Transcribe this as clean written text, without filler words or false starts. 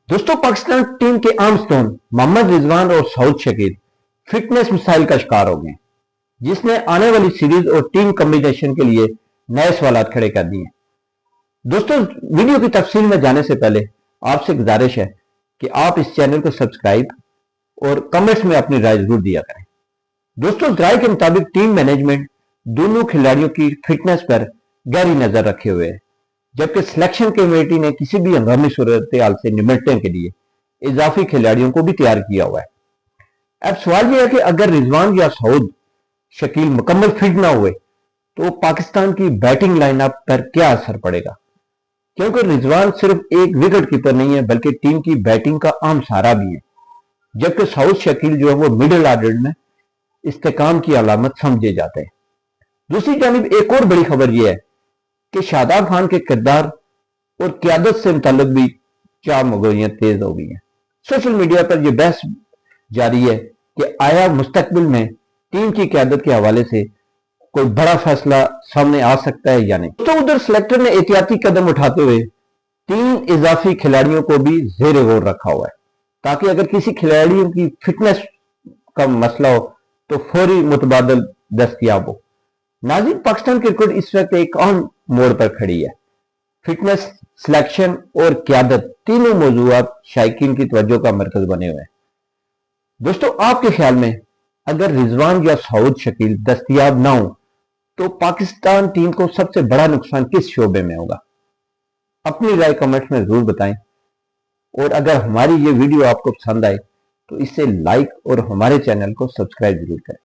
दोस्तों, पाकिस्तान टीम के arm stone Mohammad Rizwan और सऊद शकील फिटनेस मिसाइल का शिकार हो गए, जिसने आने वाली सीरीज और टीम कॉम्बिनेशन के लिए नए सवाल खड़े कर दिए। दोस्तों, वीडियो की तफसील में जाने से पहले आपसे गुजारिश है कि आप इस चैनल को सब्सक्राइब और कमेंट्स में अपनी राय जरूर दिया करें। दोस्तों, राय के मुताबिक टीम मैनेजमेंट दोनों खिलाड़ियों की फिटनेस पर गहरी नजर रखे हुए है, जबकि सिलेक्शन कमेटी ने किसी भी हंगामी सूरत हाल से निपटने के लिए इजाफी खिलाड़ियों को भी तैयार किया हुआ है। अब सवाल यह है कि अगर रिजवान या सऊद शकील मुकम्मल फिट ना हुए तो पाकिस्तान की बैटिंग लाइनअप पर क्या असर पड़ेगा, क्योंकि रिजवान सिर्फ एक विकेट कीपर नहीं है बल्कि टीम की बैटिंग का अहम सहारा भी है, जबकि सऊद शकील जो है वो मिडिल ऑर्डर में इस्तेकाम की अलामत समझे जाते हैं। दूसरी जानिब एक और बड़ी खबर यह है कि शादाब खान के किरदार और क्यादत से मुताल्लिक भी चार मुगोइयां तेज हो गई हैं। सोशल मीडिया पर यह बहस जारी है कि आया मुस्तकबिल में टीम की क्यादत के हवाले से कोई बड़ा फैसला सामने आ सकता है या नहीं। तो उधर सिलेक्टर ने एहतियाती कदम उठाते हुए 3 इजाफी खिलाड़ियों को भी जेर गौर रखा हुआ है, ताकि अगर किसी खिलाड़ियों की फिटनेस का मसला हो तो फौरी मुतबादल दस्तयाब हो। नाज़रीन, पाकिस्तान क्रिकेट इस वक्त एक अहम मोड़ पर खड़ी है। फिटनेस, सिलेक्शन और क्यादत तीनों मौजूदात शायकीन की तवज्जो का मरकज बने हुए हैं। दोस्तों, आपके ख्याल में अगर रिजवान या सऊद शकील दस्तयाब ना हो तो पाकिस्तान टीम को सबसे बड़ा नुकसान किस शोबे में होगा? अपनी राय कमेंट्स में जरूर बताएं, और अगर हमारी ये वीडियो आपको पसंद आए तो इसे लाइक और हमारे चैनल को सब्सक्राइब जरूर करें।